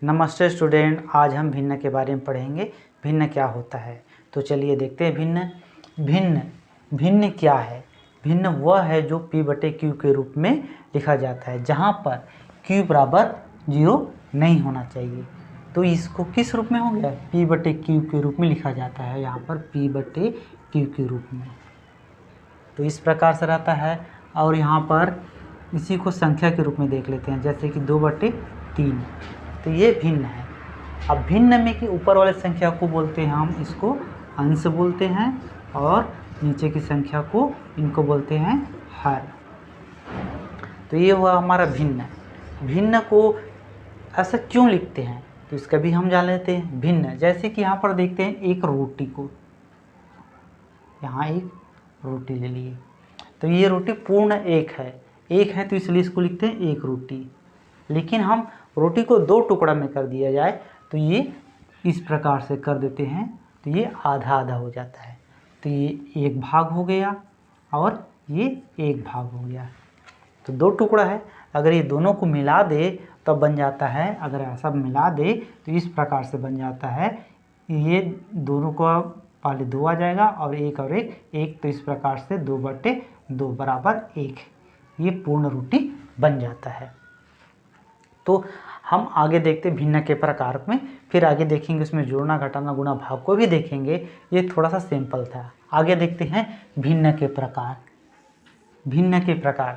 नमस्ते स्टूडेंट, आज हम भिन्न के बारे में पढ़ेंगे। भिन्न क्या होता है, तो चलिए देखते हैं। भिन्न क्या है। भिन्न वह है जो p/q के रूप में लिखा जाता है, जहाँ पर q बराबर 0 नहीं होना चाहिए। तो इसको किस रूप में हो गया, p/q के रूप में लिखा जाता है, यहाँ पर p/q के रूप में। तो इस प्रकार से रहता है। और यहाँ पर इसी को संख्या के रूप में देख लेते हैं, जैसे कि 2/3। तो ये भिन्न है। अब भिन्न में कि ऊपर वाले संख्या को बोलते हैं हम इसको अंश बोलते हैं, और नीचे की संख्या को इनको बोलते हैं हर। तो ये हुआ हमारा भिन्न। भिन्न को ऐसा क्यों लिखते हैं, तो इसका भी हम जान लेते हैं। भिन्न जैसे कि यहाँ पर देखते हैं एक रोटी को, यहाँ एक रोटी ले लिए, तो ये रोटी पूर्ण एक है तो इसलिए इसको लिखते हैं एक रोटी। लेकिन हम रोटी को 2 टुकड़ा में कर दिया जाए तो ये इस प्रकार से कर देते हैं, तो ये आधा आधा हो जाता है। तो ये एक भाग हो गया और ये एक भाग हो गया। तो 2 टुकड़ा है, अगर ये दोनों को मिला दे तब बन जाता है। अगर ऐसा मिला दे तो इस प्रकार से बन जाता है। ये दोनों को पहले 2 आ जाएगा और एक, तो इस प्रकार से 2/2 बराबर 1, ये पूर्ण रोटी बन जाता है। तो हम आगे देखते भिन्न के प्रकार में, फिर आगे देखेंगे उसमें जोड़ना, घटाना, गुणा, भाग को भी देखेंगे। ये थोड़ा सा सिंपल था। आगे देखते हैं भिन्न के प्रकार।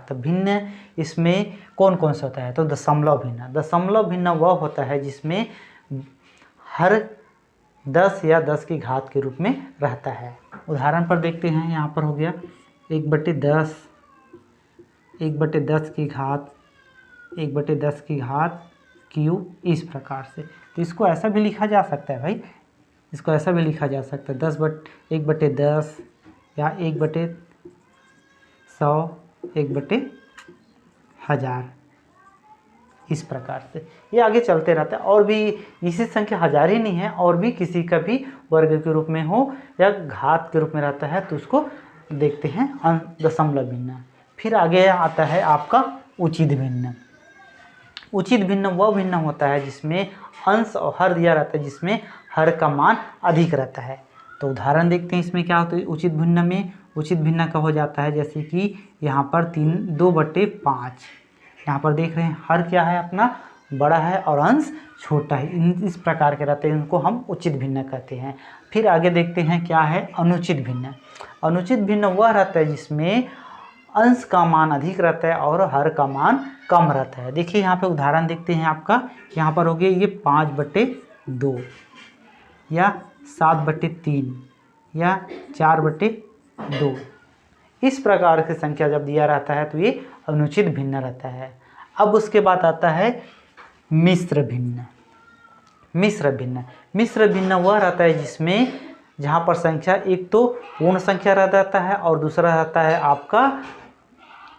तो भिन्न इसमें कौन कौन सा होता है, तो दशमलव भिन्न वह होता है जिसमें हर 10 या 10 की घात के रूप में रहता है। उदाहरण पर देखते हैं, यहाँ पर हो गया 1/10 की घात q, इस प्रकार से। तो इसको ऐसा भी लिखा जा सकता है भाई, इसको ऐसा भी लिखा जा सकता है 1/10 या 1/100, 1/1000, इस प्रकार से ये आगे चलते रहता है। और भी इसी संख्या 1000 ही नहीं है, और भी किसी का भी वर्ग के रूप में हो या घात के रूप में रहता है तो उसको देखते हैं दशमलव भिन्न। फिर आगे आता है आपका उचित भिन्न वह भिन्न होता है जिसमें अंश और हर दिया रहता है, जिसमें हर का मान अधिक रहता है। तो उदाहरण देखते हैं इसमें क्या होता है। उचित भिन्न का हो जाता है, जैसे कि यहाँ पर 2/5, यहाँ पर देख रहे हैं हर क्या है अपना बड़ा है और अंश छोटा है, इस प्रकार के रहते हैं, इनको हम उचित भिन्न कहते हैं। फिर आगे देखते हैं क्या है अनुचित भिन्न वह रहता है जिसमें अंश का मान अधिक रहता है और हर का मान कम रहता है। देखिए यहाँ पे उदाहरण देखते हैं आपका, यहाँ पर हो गया ये 5/2 या 7/3 या 4/2, इस प्रकार की संख्या जब दिया रहता है तो ये अनुचित भिन्न रहता है। अब उसके बाद आता है मिश्र भिन्न वह रहता है जिसमें जहाँ पर संख्या एक तो पूर्ण संख्या रहता है और दूसरा रहता है आपका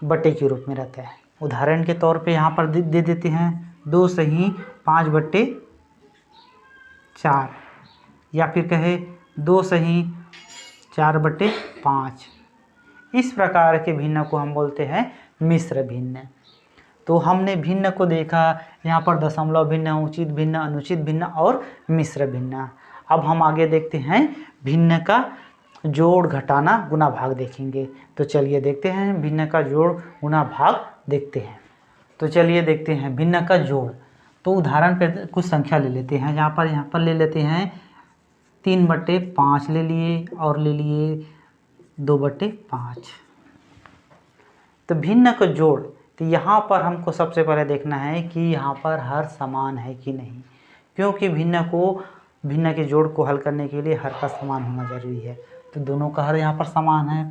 बटे के रूप में रहता है। उदाहरण के तौर पे यहाँ पर दे देते हैं 2 सही 5/4, या फिर कहे 2 सही 4/5। इस प्रकार के भिन्न को हम बोलते हैं मिश्र भिन्न। तो हमने भिन्न को देखा, यहाँ पर दशमलव भिन्न, उचित भिन्न, अनुचित भिन्न और मिश्र भिन्न। अब हम आगे देखते हैं भिन्न का जोड़, घटाना, गुणा, भाग देखेंगे। तो चलिए देखते हैं भिन्न का जोड़, गुणा, भाग देखते हैं। तो चलिए देखते हैं भिन्न का जोड़। तो उदाहरण पे कुछ संख्या ले लेते हैं, यहाँ पर ले लेते हैं 3/5 ले लिए और ले लिए 2/5। तो भिन्न का जोड़, तो यहाँ पर हमको सबसे पहले देखना है कि यहाँ पर हर समान है कि नहीं, क्योंकि भिन्न के जोड़ को हल करने के लिए हर का समान होना जरूरी है। तो दोनों का हर यहाँ पर समान है,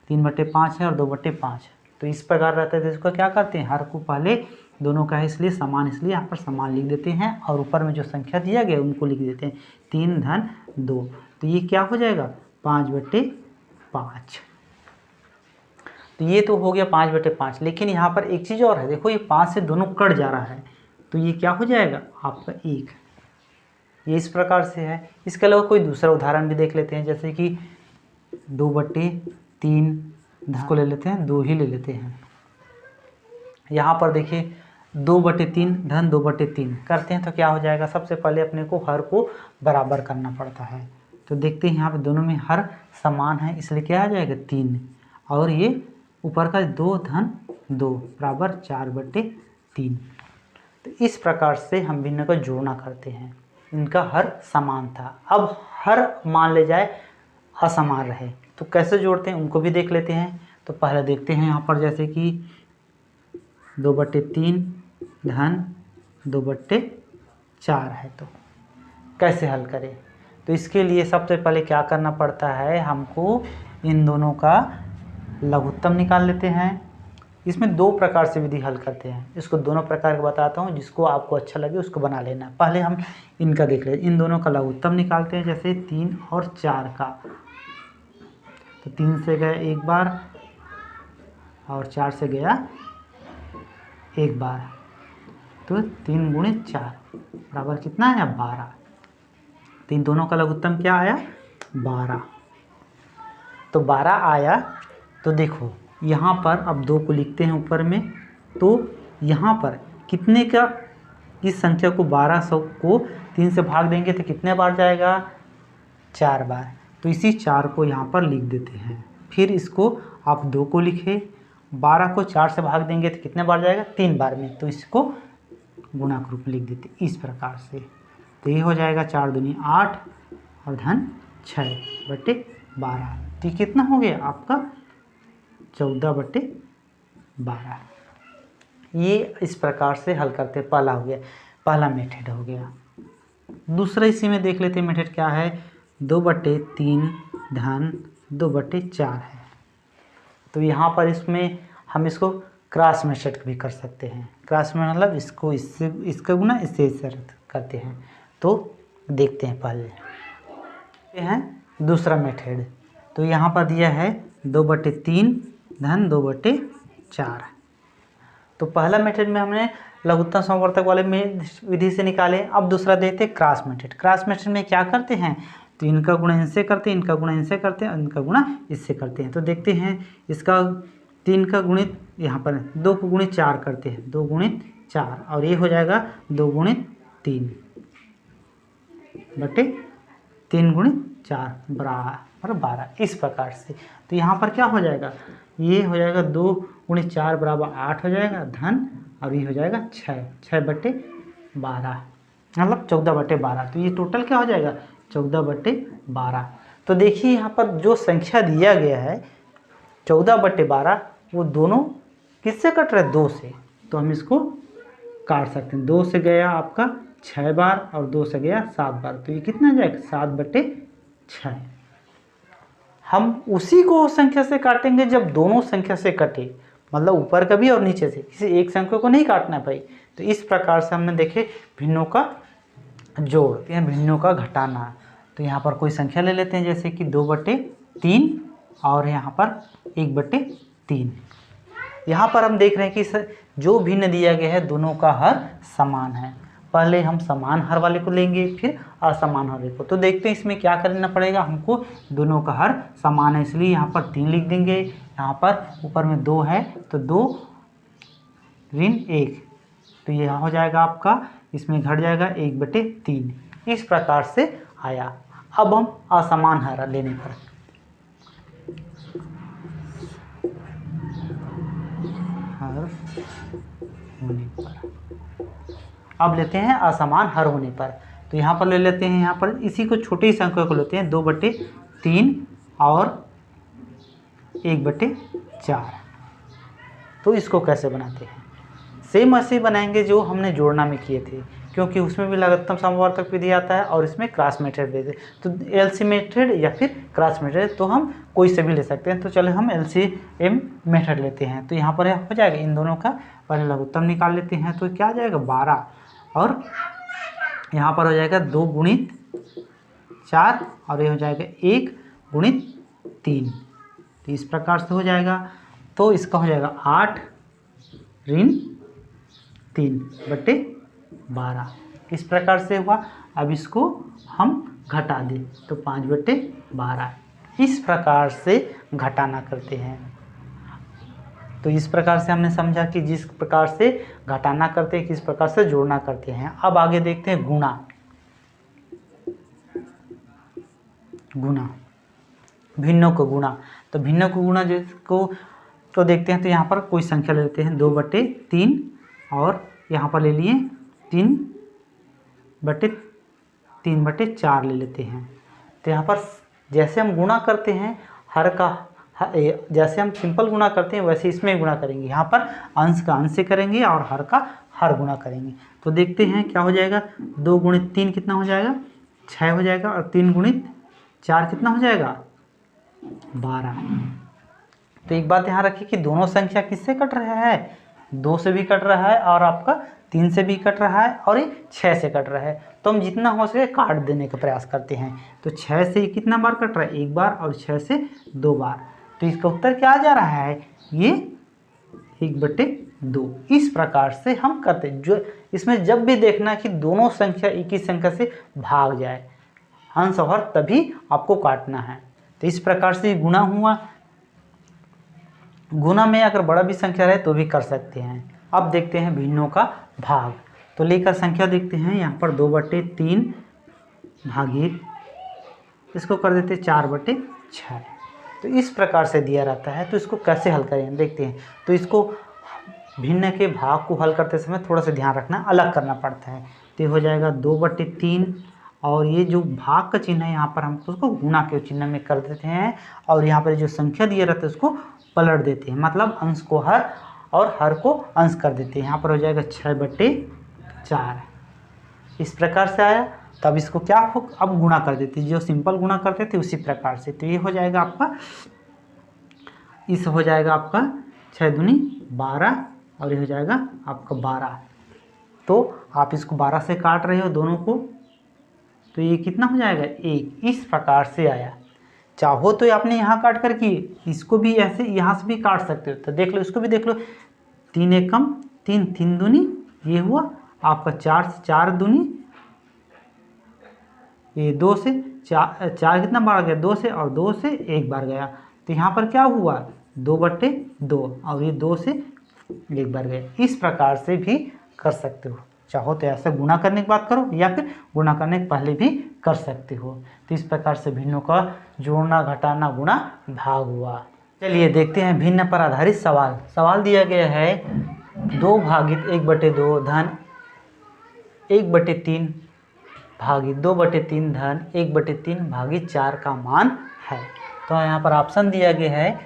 3/5 है और 2/5 है। तो इस प्रकार रहता है, तो इसको क्या करते हैं, हर को पहले दोनों का है इसलिए समान, इसलिए यहाँ पर समान लिख देते हैं और ऊपर में जो संख्या दिया गया उनको लिख देते हैं 3-2। तो ये क्या हो जाएगा 5/5। तो ये तो हो गया 5/5। लेकिन यहाँ पर एक चीज़ और है, देखो ये 5 से दोनों कट जा रहा है, तो ये क्या हो जाएगा आपका 1। ये इस प्रकार से है। इसके अलावा कोई दूसरा उदाहरण भी देख लेते हैं, जैसे कि 2/3, इसको ले लेते हैं, 2 ही ले लेते हैं। यहाँ पर देखिए 2/3 धन 2/3 करते हैं तो क्या हो जाएगा, सबसे पहले अपने को हर को बराबर करना पड़ता है। तो देखते हैं यहाँ पे दोनों में हर समान है, इसलिए क्या आ जाएगा 3, और ये ऊपर का 2 धन 2 बराबर 4/3। तो इस प्रकार से हम भिन्न को जोड़ना करते हैं। इनका हर समान था, अब हर मान ले जाए असमान रहे तो कैसे जोड़ते हैं उनको भी देख लेते हैं। तो पहले देखते हैं यहाँ पर जैसे कि 2/3 धन 2/4 है, तो कैसे हल करें। तो इसके लिए सबसे पहले क्या करना पड़ता है, हमको इन दोनों का लघुत्तम निकाल लेते हैं। इसमें 2 प्रकार से विधि हल करते हैं, इसको दोनों प्रकार का बताता हूँ, जिसको आपको अच्छा लगे उसको बना लेना। पहले हम इनका देख लें, इन दोनों का लघुत्तम निकालते हैं। जैसे 3 और 4 का, तो 3 से गया एक बार और 4 से गया एक बार, तो 3 × 4 बराबर कितना आया 12। तो इन दोनों का लघुत्तम क्या आया 12। तो 12 आया। तो देखो यहाँ पर अब 2 को लिखते हैं ऊपर में, तो यहाँ पर कितने का, इस संख्या को 1200 को 3 से भाग देंगे तो कितने बार जाएगा 4 बार। तो इसी 4 को यहाँ पर लिख देते हैं। फिर इसको आप 2 को लिखे, 12 को 4 से भाग देंगे तो कितने बार जाएगा 3 बार में, तो इसको गुणक रूप लिख देते इस प्रकार से। तो ये हो जाएगा 4 दूनी 8 और धन 6/12। तो ये कितना हो गया आपका 14/12। ये इस प्रकार से हल करते, पहला हो गया, पहला मेथड हो गया। दूसरा इसी में देख लेते हैं मेथड क्या है, 2/3 धन 2/4 है। तो यहाँ पर इसमें हम इसको क्रॉस मेथड भी कर सकते हैं। क्रॉस में मतलब इसको इससे इसका गुना इससे करते हैं। तो देखते हैं पहले, ये है दूसरा मेथड। तो यहाँ पर दिया है 2/3 धन 2/4। तो पहला मेथड में हमने लघुत्तम समवर्तक वाले में विधि से निकाले। अब दूसरा देखते हैं क्रॉस मेथड। क्रॉस मेथड में क्या करते हैं, तो इनका गुणा इनसे करते हैं, इनका गुणा इनसे करते हैं, इनका गुणा इससे करते हैं। तो देखते हैं इसका 3 का गुणित यहाँ पर 2 को गुणित 4 करते हैं, 2 × 4 और ये हो जाएगा 2 × 3 बटे 3 × 4 बराबर 12 इस प्रकार से। तो यहाँ पर क्या हो जाएगा, ये हो जाएगा 2 × 4 बराबर 8 हो जाएगा धन, और ये हो जाएगा 6/12 मतलब 14/12। तो ये टोटल क्या हो जाएगा 14/12। तो देखिए यहाँ पर जो संख्या दिया गया है 14/12, वो दोनों किससे कट रहे हैं 2 से। तो हम इसको काट सकते हैं, 2 से गया आपका 6 बार और 2 से गया 7 बार, तो ये कितना जाएगा 7/6। हम उसी को संख्या से काटेंगे जब दोनों संख्या से कटे, मतलब ऊपर का भी और नीचे से, किसी एक संख्या को नहीं काटना है भाई। तो इस प्रकार से हमने देखे भिन्नों का जोड़ या भिन्नों का घटाना। तो यहाँ पर कोई संख्या ले लेते हैं, जैसे कि 2/3 और यहाँ पर 1/3। यहाँ पर हम देख रहे हैं कि जो भिन्न दिया गया है दोनों का हर समान है। पहले हम समान हर वाले को लेंगे, फिर असमान हर वाले को। तो देखते हैं इसमें क्या करना पड़ेगा हमको, दोनों का हर समान है इसलिए यहाँ पर 3 लिख देंगे। यहाँ पर ऊपर में 2 है तो 2 ऋण 1, तो यह हो जाएगा आपका, इसमें घट जाएगा 1/3। इस प्रकार से आया। अब हम असमान हर लेने पर होने पर अब लेते हैं असमान हर होने पर। तो यहाँ पर ले लेते हैं, यहाँ पर इसी को छोटी संख्या को लेते हैं 2/3 और 1/4। तो इसको कैसे बनाते हैं, सेम ऐसे बनाएंगे जो हमने जोड़ना में किए थे, क्योंकि उसमें भी लघुत्तम समवर्तक विधि आता है और इसमें क्रॉस मेथड विधि। तो एलसी मेथड या फिर क्रॉस मेथड तो हम कोई से भी ले सकते हैं। तो चलो हम एलसीएम मेथड लेते हैं। तो यहाँ पर हो जाएगा इन दोनों का पहले लघुत्तम निकाल लेते हैं। तो क्या आ जाएगा 12 और यहाँ पर हो जाएगा 2 × 4 और ये हो जाएगा 1 × 3। तो इस प्रकार से हो जाएगा। तो इसका हो जाएगा 8 ऋण 3/12 इस प्रकार से हुआ। अब इसको हम घटा दें तो 5/12 इस प्रकार से घटाना करते हैं। तो इस प्रकार से हमने समझा कि जिस प्रकार से घटाना करते हैं किस प्रकार से जोड़ना करते हैं। अब आगे देखते हैं गुणा। गुणा, भिन्नों को गुणा। तो भिन्नों को गुणा जिसको तो देखते हैं, तो यहाँ पर कोई संख्या ले लेते हैं 2/3 और यहाँ पर ले लिए 3/4 ले लेते हैं। तो यहाँ पर जैसे हम गुणा करते हैं हर का जैसे हम सिंपल गुणा करते हैं वैसे इसमें गुणा करेंगे। यहाँ पर अंश का अंश से करेंगे और हर का हर गुणा करेंगे। तो देखते हैं क्या हो जाएगा, 2 × 3 कितना हो जाएगा, 6 हो जाएगा, और 3 × 4 कितना हो जाएगा, 12। तो एक बात यहाँ रखिए कि दोनों संख्या किससे कट रहा है, 2 से भी कट रहा है और आपका 3 से भी कट रहा है और ये 6 से कट रहा है। तो हम जितना हो सके काट देने का प्रयास करते हैं। तो 6 से कितना बार कट रहा है, 1 बार, और 6 से 2 बार। तो इसका उत्तर क्या आ जा रहा है, ये 1/2। इस प्रकार से हम करते हैं। जो इसमें जब भी देखना कि दोनों संख्या एक ही संख्या से भाग जाए, अंश और हर, तभी आपको काटना है। तो इस प्रकार से गुणा हुआ। गुणा में अगर बड़ा भी संख्या रहे तो भी कर सकते हैं। अब देखते हैं भिन्नों का भाग। तो लेकर संख्या देखते हैं, यहाँ पर 2/3 भागित इसको कर देते 4/6। तो इस प्रकार से दिया रहता है। तो इसको कैसे हल करें देखते हैं। तो इसको भिन्न के भाग को हल करते समय थोड़ा सा ध्यान रखना, अलग करना पड़ता है। तो हो जाएगा 2/3 और ये जो भाग का चिन्ह है यहाँ पर हम उसको गुणा के चिन्ह में कर देते हैं, और यहाँ पर जो संख्या दिया रहता है उसको पलट देते हैं, मतलब अंश को हर और हर को अंश कर देते हैं। यहाँ पर हो जाएगा 6/4। इस प्रकार से आया। तब इसको क्या हो, अब गुणा कर देते हैं, जो सिंपल गुणा करते थे उसी प्रकार से। तो ये हो जाएगा आपका, इस हो जाएगा आपका 6 दूनी 12 और ये हो जाएगा आपका 12। तो आप इसको 12 से काट रहे हो दोनों को, तो ये कितना हो जाएगा 1। इस प्रकार से आया। चाहो तो आपने यहाँ काट कर की इसको भी ऐसे यहाँ से भी काट सकते हो। तो देख लो, इसको भी देख लो, 3 एकम 3, 3 दूनी ये हुआ आपका 4 से 4 दूनी ये 2 से 4 कितना बार गया, 2 से, और 2 से 1 बार गया। तो यहाँ पर क्या हुआ 2/2 और ये 2 से 1 बार गया। इस प्रकार से भी कर सकते हो। चाहो तो ऐसा गुणा करने की बात करो या फिर गुणा करने के पहले भी कर सकते हो। तो इस प्रकार से भिन्नों का जोड़ना, घटाना, गुणा, भाग हुआ। चलिए देखते हैं भिन्न पर आधारित सवाल। सवाल दिया गया है 2 भागित 1/2 धन 1/3 भागित 2/3 धन 1/3 भागित 4 का मान है। तो यहाँ पर ऑप्शन दिया गया है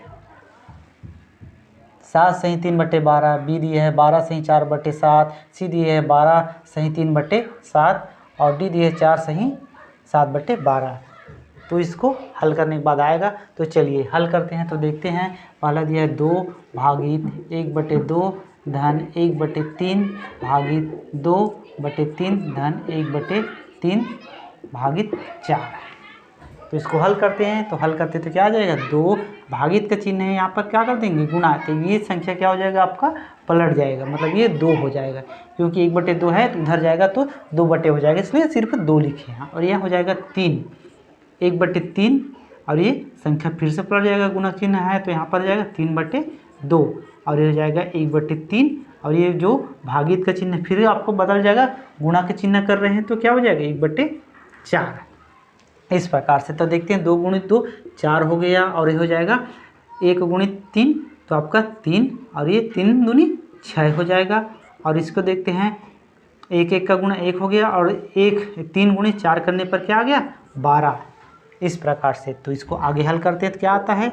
7 सही 3/12, बी दिया है 12 सही 4/7, सी दिया है 12 सही 3/7 और डी दिया है 4 सही 7/12। तो इसको हल करने के बाद आएगा। तो चलिए हल करते हैं। तो देखते हैं, पहला दिया है 2 भागित 1/2 धन 1/3 भागित 2/3 धन 1/3 भागित 4। तो इसको हल करते हैं। तो हल करते तो क्या आ जाएगा, 2 भागित का चिन्ह है यहाँ पर, क्या कर देंगे गुणा। तो ये संख्या क्या हो जाएगा आपका, पलट जाएगा, मतलब ये 2 हो जाएगा, क्योंकि 1/2 है तो उधर जाएगा तो 2 बटे हो जाएगा, इसलिए सिर्फ 2 लिखे हैं। और यह हो जाएगा 3, 1/3 और ये संख्या फिर से पलट जाएगा, गुणा चिन्ह है तो यहाँ पर आ जाएगा 3/2 और ये हो जाएगा 1/3 और ये जो भागित का चिन्ह फिर आपको बदल जाएगा, गुणा के चिन्ह कर रहे हैं तो क्या हो जाएगा 1/4। इस प्रकार से तो देखते हैं 2 × 2 4 हो गया और ये हो जाएगा 1 × 3 तो आपका 3 और ये 3 दूनी 6 हो जाएगा। और इसको देखते हैं 1 1 का गुणा 1 हो गया और 3 × 4 करने पर क्या आ गया 12। इस प्रकार से तो इसको आगे हल करते हैं तो क्या आता है,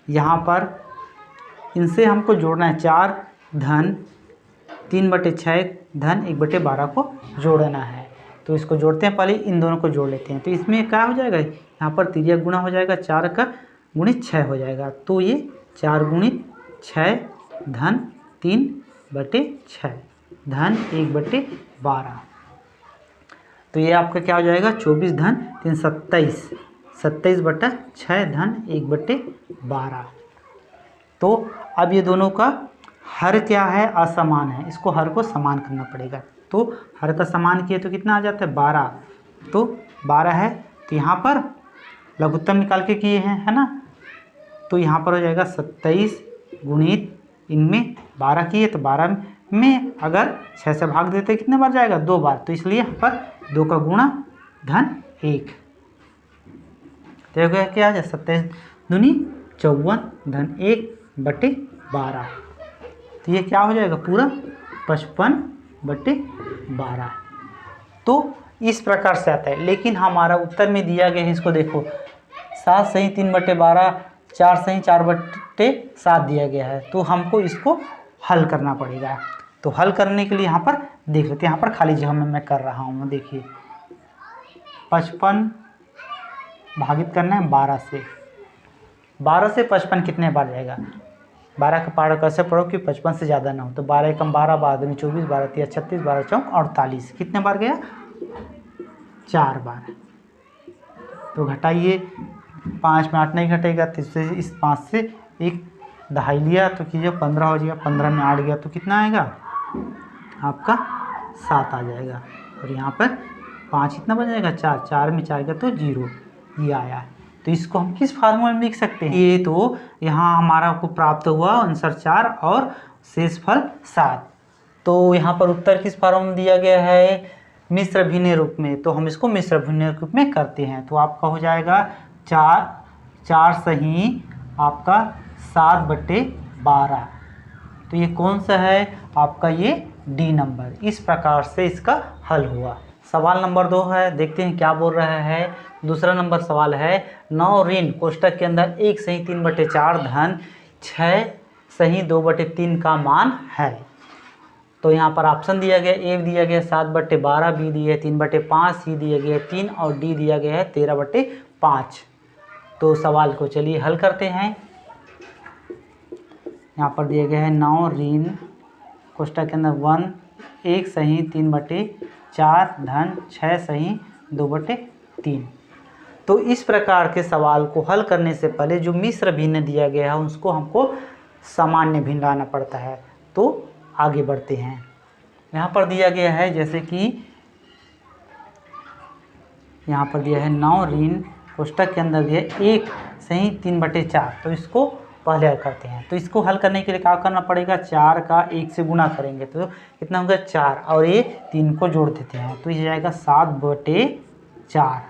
यहाँ पर इनसे हमको जोड़ना है 4 धन 3/6 धन 1/12 को जोड़ना है। तो इसको जोड़ते हैं, पहले इन दोनों को जोड़ लेते हैं। तो इसमें क्या हो जाएगा, यहाँ पर तिर्यक गुणा हो जाएगा, 4 का गुणित 6 हो जाएगा। तो ये 4 × 6 धन 3/6 धन 1/12। तो ये आपका क्या हो जाएगा 24 धन 3 27, 27/6 धन 1/12। तो अब ये दोनों का हर क्या है, असमान है, इसको हर को समान करना पड़ेगा। तो हर का समान किए तो कितना आ जाता है 12। तो 12 है तो यहाँ पर लघुत्तम निकाल के किए हैं, है ना। तो यहाँ पर हो जाएगा 27 गुणित इनमें 12 किए तो 12 में अगर 6 से भाग देते कितने बार जाएगा, 2 बार। तो इसलिए यहाँ पर 2 का गुणा धन 1, तो गया क्या आ जाए 27 दूनी 54 धन 1/12। तो ये क्या हो जाएगा पूरा 55/12। तो इस प्रकार से आता है। लेकिन हमारा उत्तर में दिया गया है, इसको देखो 7 सही 3/12, 4 सही 4/7 दिया गया है। तो हमको इसको हल करना पड़ेगा। तो हल करने के लिए यहाँ पर देख लेते हैं, यहाँ पर खाली जगह में मैं कर रहा हूँ। देखिए 55 भागित करना है 12 से। 12 से 55 कितने बार जाएगा, 12 का पहाड़ कैसे पढ़ो कि 55 से ज़्यादा ना हो। तो 12 एकम 12, 12 दूनी 24, 12 तिया 36, 12 चौक 48, कितने बार गया, 4 बार। तो घटाइए, 5 में 8 नहीं घटेगा, तो इस 5 से 1 दहाई लिया तो कीजिए 15 हो जाएगा। 15 में 8 गया तो कितना आएगा आपका 7 आ जाएगा। और यहाँ पर 5 कितना बन जाएगा, 4, 4 में 4 गया तो 0, ये आया। तो इसको हम किस फार्मूले में लिख सकते हैं, ये तो यहाँ हमारा को प्राप्त हुआ आंसर 4 और शेषफल 7। तो यहाँ पर उत्तर किस फार्मूले में दिया गया है, मिश्र भिन्न रूप में। तो हम इसको मिश्र भिन्न रूप में करते हैं। तो आपका हो जाएगा 4 सही आपका 7/12। तो ये कौन सा है आपका, ये डी नंबर। इस प्रकार से इसका हल हुआ। सवाल नंबर 2 है, देखते हैं क्या बोल रहा है। दूसरा नंबर सवाल है 9 ऋण कोष्टक के अंदर 1 सही 3/4 धन 6 सही 2/3 का मान है। तो यहाँ पर ऑप्शन दिया गया, ए दिया गया 7/12, बी दिया है 3/5, सी दिया गया है 3 और डी दिया गया है 13/5। तो सवाल को चलिए हल करते हैं। यहाँ पर दिया गया है 9 ऋण कोष्टक के अंदर 1 सही 3/4 धन 6 सही 2/3। तो इस प्रकार के सवाल को हल करने से पहले जो मिश्र भिन्न दिया गया है उसको हमको सामान्य भिन्न लाना पड़ता है। तो आगे बढ़ते हैं। यहाँ पर दिया गया है, जैसे कि यहाँ पर दिया है 9 ऋण कोष्टक के अंदर दिया 1 सही 3/4। तो इसको पहले हल करते हैं। तो इसको हल करने के लिए क्या करना पड़ेगा, 4 का 1 से गुणा करेंगे तो कितना होगा 4, और ये 3 को जोड़ देते हैं तो ये जाएगा 7/4।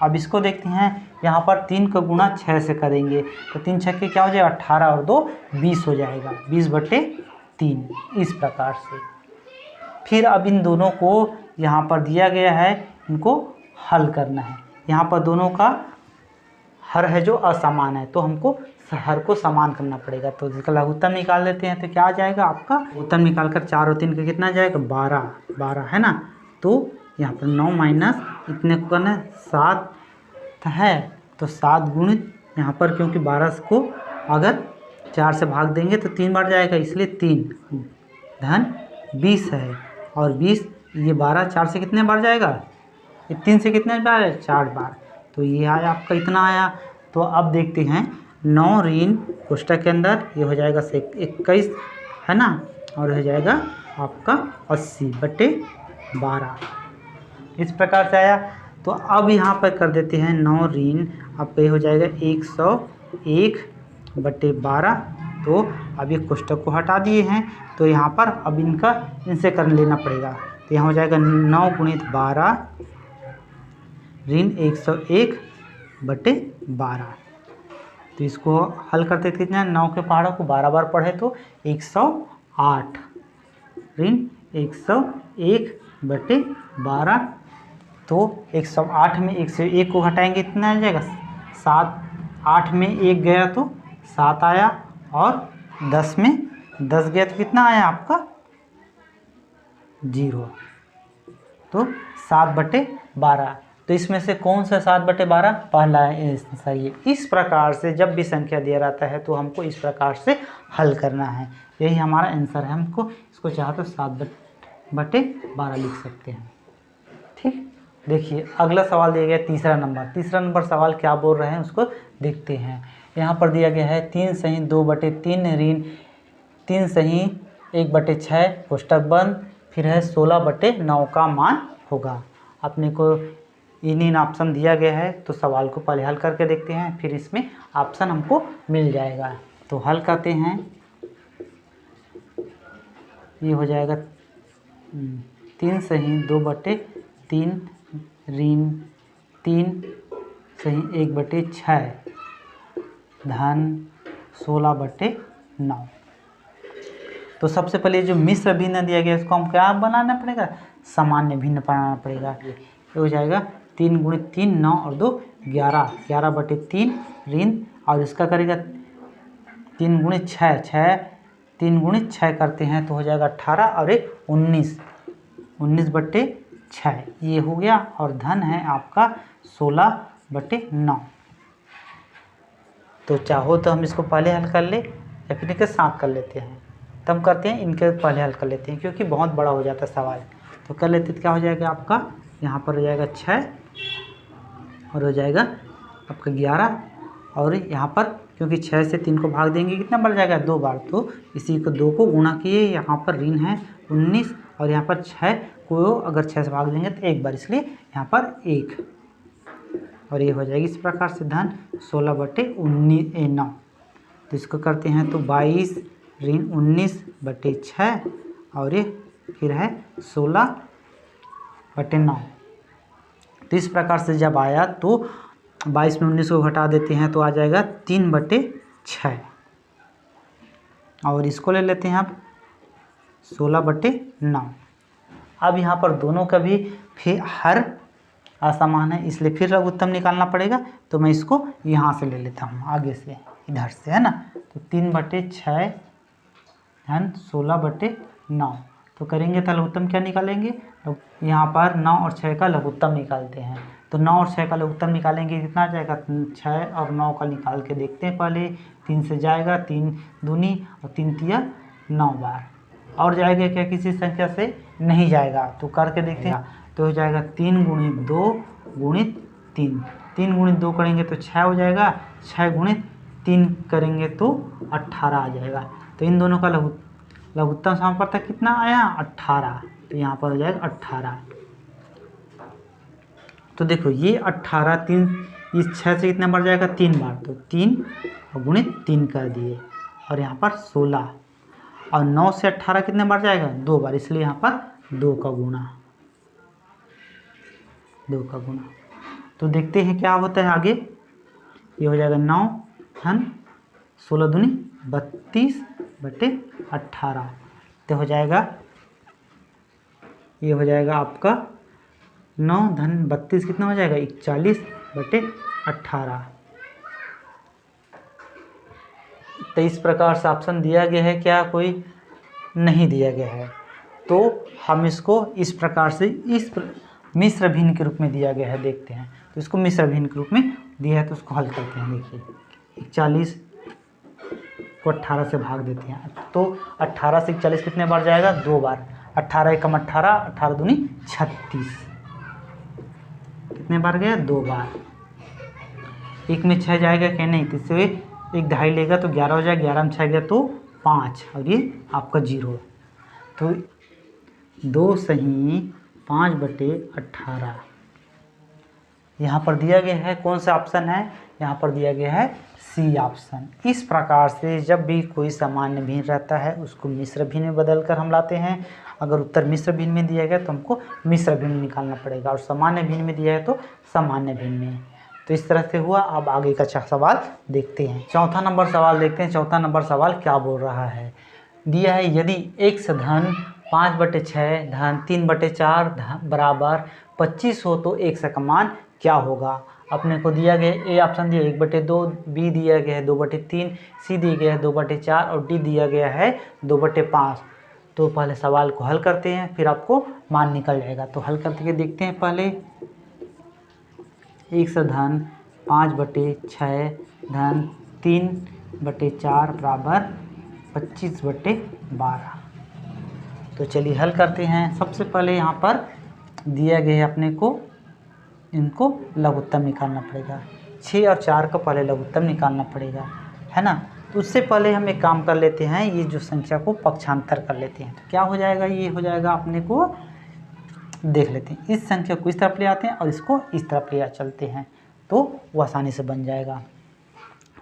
अब इसको देखते हैं, यहाँ पर 3 का गुणा 6 से करेंगे तो 3 छक्के क्या हो जाएगा 18 और 2 20 हो जाएगा, 20/3। इस प्रकार से फिर अब इन दोनों को यहाँ पर दिया गया है, इनको हल करना है। यहाँ पर दोनों का हर है जो असमान है, तो हमको हर को समान करना पड़ेगा। तो इसका लघुत्तम निकाल लेते हैं। तो क्या आ जाएगा आपका उत्तम निकाल कर 4 और 3 का कितना जाएगा 12 है ना। तो यहाँ पर 9 माइनस इतने को करना है 7 है, तो 7 गुणित यहाँ पर, क्योंकि 12 को अगर 4 से भाग देंगे तो 3 बार जाएगा, इसलिए 3 धन 20 है। और 20 ये 12 4 से कितने बार जाएगा, ये 3 से कितने बार है 4 बार। तो ये आया आपका इतना आया। तो अब देखते हैं 9 ऋण कोष्टक के अंदर ये हो जाएगा 21 है ना, और हो जाएगा आपका 80/12। इस प्रकार से आया। तो अब यहाँ पर कर देते हैं 9 ऋण, अब ये हो जाएगा 101/12। तो अब ये कोष्टक को हटा दिए हैं, तो यहाँ पर अब इनसे कर लेना पड़ेगा। तो यहाँ हो जाएगा 9 गुणित 12 ऋण 101/12। तो इसको हल करते थे कितना, 9 के पहाड़ों को 12 बार पढ़े तो 108 ऋण 101/12। तो 108 में 1 से 1 को घटाएंगे इतना आ जाएगा 7। 8 में 1 गया तो 7 आया, और 10 में 10 गया तो कितना आया आपका 0। तो 7/12। तो इसमें से कौन सा 7/12 पहला है, सही है। इस प्रकार से जब भी संख्या दिया रहता है तो हमको इस प्रकार से हल करना है। यही हमारा आंसर है। हमको इसको चाहे तो 7/12 लिख सकते हैं। ठीक, देखिए अगला सवाल दिया गया तीसरा नंबर सवाल क्या बोल रहे हैं उसको देखते हैं। यहाँ पर दिया गया है 3 सही 2/3 ऋण 3 सही 1/6 कोष्टक बंद, फिर है 16/9 का मान होगा। अपने को इन ऑप्शन दिया गया है, तो सवाल को पहले हल करके देखते हैं, फिर इसमें ऑप्शन हमको मिल जाएगा। तो हल करते हैं। ये हो जाएगा 3 सही 2/3 ऋण 3 सही 1/6 धन 16/9। तो सबसे पहले जो मिश्र भिन्न दिया गया इसको हम क्या बनाना पड़ेगा, सामान्य भिन्न बनाना पड़ेगा। ये हो जाएगा 3 × 3 9 और 2 11, 11/3 ऋण, और इसका करेगा 3 × 6 6, 3 × 6 करते हैं तो हो जाएगा 18 और 1 19, 19/6 ये हो गया। और धन है आपका 16/9। तो चाहो तो हम इसको पहले हल कर ले या फिर इनके साथ कर लेते हैं। तो हम करते हैं इनके पहले हल कर लेते हैं क्योंकि बहुत बड़ा हो जाता है सवाल। तो कर लेते तो क्या हो जाएगा आपका, यहाँ पर हो जाएगा 6 और हो जाएगा आपका 11, और यहाँ पर क्योंकि 6 से 3 को भाग देंगे कितना बढ़ जाएगा 2 बार, तो इसी को 2 को गुणा किए, यहाँ पर ऋण है 19 और यहाँ पर 6 को अगर 6 से भाग देंगे तो 1 बार, इसलिए यहाँ पर 1, और ये हो जाएगी इस प्रकार से धन 16/9। तो इसको करते हैं तो 22 ऋण 19/6 और ये फिर है 16/9। तो इस प्रकार से जब आया तो 22 में 19 को घटा देते हैं तो आ जाएगा 3/6, और इसको ले लेते हैं आप 16/9। अब यहाँ पर दोनों का भी फिर हर असमान है, इसलिए फिर लघुत्तम निकालना पड़ेगा। तो मैं इसको यहाँ से ले लेता हूँ, आगे से इधर से, है ना। तो 3/6 धन 16/9। तो करेंगे तो लघुत्तम क्या निकालेंगे, तो यहाँ पर 9 और 6 का लघुत्तम निकालते हैं। तो 9 और 6 का लघुत्तम निकालेंगे कितना आ जाएगा, 6 और 9 का निकाल के देखते हैं पहले। 3 से जाएगा 3 दूनी और 3 तिया 9 बार, और जाएगा क्या किसी संख्या से, नहीं जाएगा। तो करके देखते हैं तो हो जाएगा 3 × 2 × 3, 3 × 2 करेंगे तो 6 हो जाएगा, 6 × 3 करेंगे तो 18 आ जाएगा। तो इन दोनों का लघुत्तम समानुपातक कितना आया 18, तो यहाँ पर हो जाएगा 18। तो देखो ये 18 3 इस 6 से कितना बढ़ जाएगा 3 बार, तो 3 × 3 कर दिए, और यहाँ पर 16, और 9 से 18 कितने बढ़ जाएगा 2 बार, इसलिए यहाँ पर 2 का गुणा। तो देखते हैं क्या होता है आगे। ये हो जाएगा 9 धन 16 दूनी 32/18। तो हो जाएगा, ये हो जाएगा आपका 9 धन 32 कितना हो जाएगा 41/18। तो इस प्रकार से ऑप्शन दिया गया है, क्या कोई नहीं दिया गया है। तो हम इसको इस प्रकार से इस मिश्र भिन्न के रूप में दिया गया है, देखते हैं। तो इसको मिश्र भिन्न के रूप में दिया है, तो उसको हल करते हैं। देखिए 41 को 18 से भाग देते हैं, तो 18 से 41 कितने बार जाएगा 2 बार, 18 × 18, 18 दूनी 36, कितने बार गया 2 बार। 1 में 6 जाएगा क्या, नहीं, तो इससे 1 दहाई लेगा तो 11 हो जाएगा, 11 में 6 गया तो 5, और ये आपका 0। तो 2 सही 5/18 यहाँ पर दिया गया है। कौन सा ऑप्शन है, यहाँ पर दिया गया है सी ऑप्शन। इस प्रकार से जब भी कोई सामान्य भिन्न रहता है उसको मिश्र भिन्न में बदल कर हम लाते हैं। अगर उत्तर मिश्र भिन्न में दिया गया तो हमको मिश्र भिन्न निकालना पड़ेगा, और सामान्य भिन्न में दिया है तो सामान्य भिन्न में। तो इस तरह से हुआ। अब आगे का सवाल देखते हैं। चौथा नंबर सवाल देखते हैं। चौथा नंबर सवाल क्या बोल रहा है, दिया है यदि x धन 5/6 धन 3/4 बराबर 25 हो तो x का मान क्या होगा। अपने को दिया गया ए ऑप्शन दिया 1/2, बी दिया गया है 2/3, सी दिया गया है 2/4 और डी दिया गया है 2/5। तो पहले सवाल को हल करते हैं, फिर आपको मान निकल जाएगा। तो हल करके देखते हैं। पहले x धन 5/6 धन 3/4 बराबर 25/12। तो चलिए हल करते हैं। सबसे पहले यहाँ पर दिया गया है अपने को, इनको लघुत्तम निकालना पड़ेगा। 6 और 4 का पहले लघुत्तम निकालना पड़ेगा, है ना। तो उससे पहले हम एक काम कर लेते हैं, ये जो संख्या को पक्षांतर कर लेते हैं। तो क्या हो जाएगा, ये हो जाएगा अपने को, देख लेते हैं। इस संख्या को इस तरफ ले आते हैं और इसको इस तरफ ले चलते हैं, तो वो आसानी से बन जाएगा।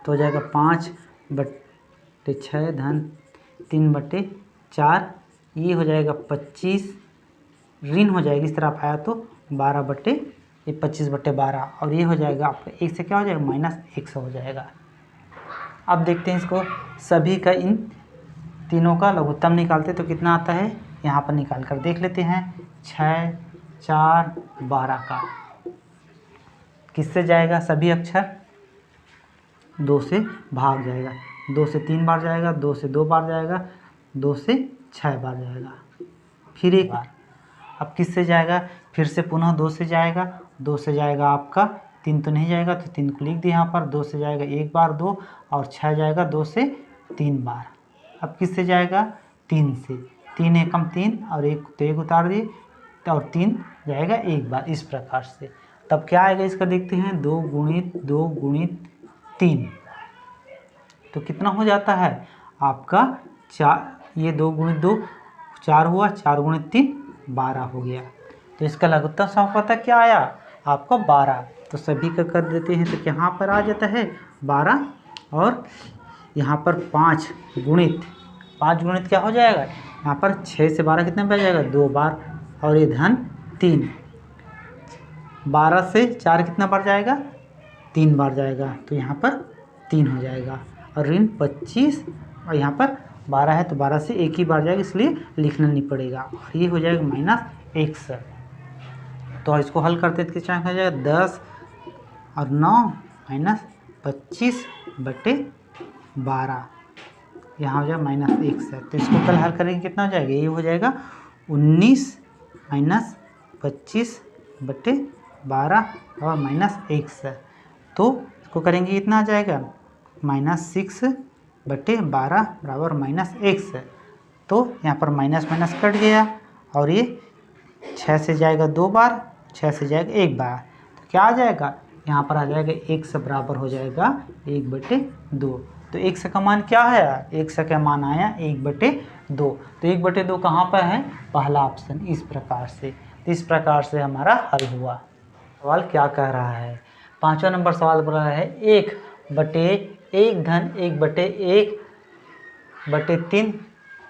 तो हो जाएगा 5/6 धन 3/4 ये हो जाएगा 25, ऋण हो जाएगी इस तरफ आया तो 25/12 और ये हो जाएगा आपका 1 से क्या हो जाएगा -100 हो जाएगा। अब देखते हैं इसको सभी का, इन तीनों का लघुत्तम निकालते तो कितना आता है, यहाँ पर निकाल कर देख लेते हैं। 6, 4, 12 का किससे जाएगा, सभी अक्षर 2 से भाग जाएगा, 2 से 3 बार जाएगा, 2 से 2 बार जाएगा, 2 से 6 बार जाएगा, फिर एक बार। अब किससे जाएगा, फिर से पुनः 2 से जाएगा, 2 से जाएगा आपका 3 तो नहीं जाएगा तो 3 को लिख दिया यहाँ पर, 2 से जाएगा 1 बार 2 और 6 जाएगा 2 से 3 बार। अब किससे जाएगा, 3 से, 3 एकम 3 और 1 तो 1 उतार दिए और 3 जाएगा 1 बार, इस प्रकार से। तब क्या आएगा इसका देखते हैं, 2 × 3 तो कितना हो जाता है आपका 4, ये 2 × 2 4 हुआ, 4 × 3 12 हो गया। तो इसका लघुत्तम समापता क्या आया आपका 12। तो सभी का कर देते हैं तो यहाँ पर आ जाता है 12 और यहाँ पर 5 गुणित क्या हो जाएगा, यहाँ पर 6 से 12 कितने पर जाएगा 2 बार और ये धन 3, 12 से 4 कितना बार जाएगा 3 बार जाएगा तो यहाँ पर 3 हो जाएगा और ऋण 25 और यहाँ पर 12 है तो 12 से एक ही बार जाएगा, इसलिए लिखना नहीं पड़ेगा और ये हो जाएगा -61। तो इसको हल करते तो कितना हो जाएगा 10 और 9 -25/12, यहाँ हो जाएगा -61। तो इसको कल हल करेंगे कितना हो जाएगा, ये हो जाएगा 19 -25/12 और -100। तो इसको करेंगे कितना आ जाएगा -6/12 बराबर -100। तो यहाँ पर माइनस कट गया और ये 6 से जाएगा 2 बार, 6 से जाएगा 1 बार, तो क्या आ जाएगा यहाँ पर आ जाएगा 100 बराबर हो जाएगा 1/2। तो 100 का मान क्या है, 100 का मान आया 1/2। तो 1/2 कहाँ पर है, पहला ऑप्शन, इस प्रकार से। तो इस प्रकार से हमारा हल हुआ। सवाल क्या कह रहा है, 5वां नंबर सवाल बोल रहा है 1/1 धन 1/1/3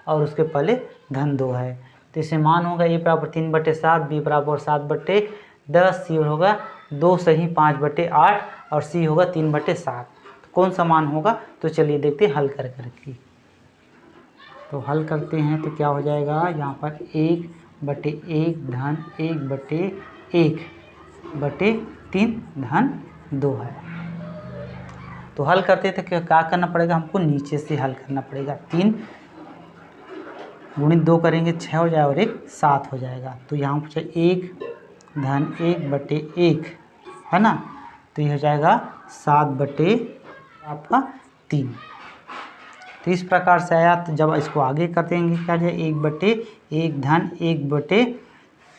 और उसके पहले धन 2 है। तो इसे मान होगा a बराबर 3/7, b बराबर 7/10, c होगा 2 सही 5/8 और c होगा 3/7। तो कौन सा मान होगा, तो चलिए देखते हैं हल कर करके। तो हल करते हैं तो क्या हो जाएगा, यहाँ पर 1/1 धन 1/1/3 धन 2 है। तो हल करते थे क्या करना पड़ेगा, हमको नीचे से हल करना पड़ेगा। 3 × 2 करेंगे 6 हो जाएगा और 1 7 हो जाएगा। तो यहाँ पर 1 धन 1/1 है ना, तो ये हो जाएगा 7/3। तो इस प्रकार से आया। तो जब इसको आगे कर देंगे क्या जाए 1/1 धन 1/,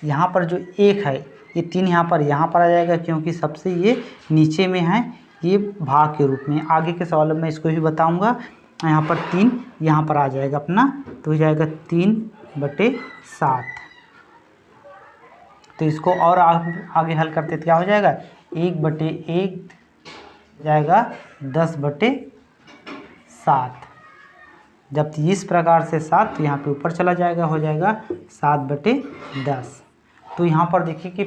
यहाँ पर जो 1 है ये 3 यहाँ पर आ जाएगा, क्योंकि सबसे ये नीचे में है, ये भाग के रूप में। आगे के सवालों में इसको भी बताऊंगा। यहाँ पर 3 यहाँ पर आ जाएगा अपना, तो हो जाएगा 3/7। तो इसको और आगे हल करते क्या हो जाएगा, 1/1 जाएगा 10/7। जब इस प्रकार से 7 तो यहाँ पे ऊपर चला जाएगा, हो जाएगा 7/10। तो यहाँ पर देखिए कि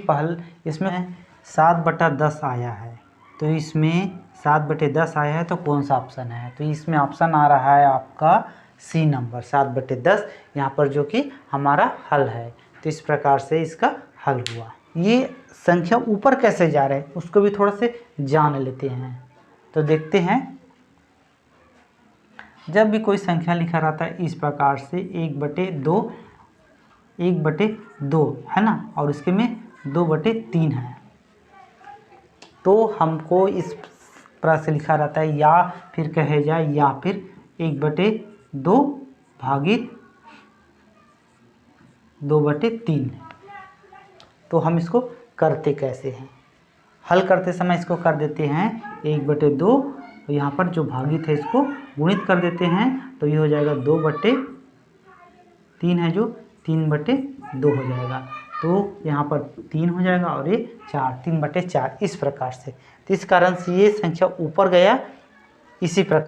इसमें 7/10 आया है, तो इसमें 7/10 आया है, तो कौन सा ऑप्शन है, तो इसमें ऑप्शन आ रहा है आपका सी नंबर 7/10, यहाँ पर जो कि हमारा हल है। तो इस प्रकार से इसका हल हुआ। ये संख्या ऊपर कैसे जा रहे हैं उसको भी थोड़ा से जान लेते हैं। तो देखते हैं, जब भी कोई संख्या लिखा रहता है इस प्रकार से 1/2 है ना, और इसके में 2/3 है, तो हमको इस प्रकार से लिखा रहता है, या फिर कहे जाए या फिर 1/2 भागित 2/3। तो हम इसको करते कैसे हैं, हल करते समय इसको कर देते हैं 1/2, यहाँ पर जो भागित है इसको गुणित कर देते हैं, तो ये हो जाएगा 2/3 है जो 3/2 हो जाएगा। तो यहाँ पर 3 हो जाएगा और ये 4, 3/4 इस प्रकार से। तो इस कारण से ये संख्या ऊपर गया इसी प्रकार।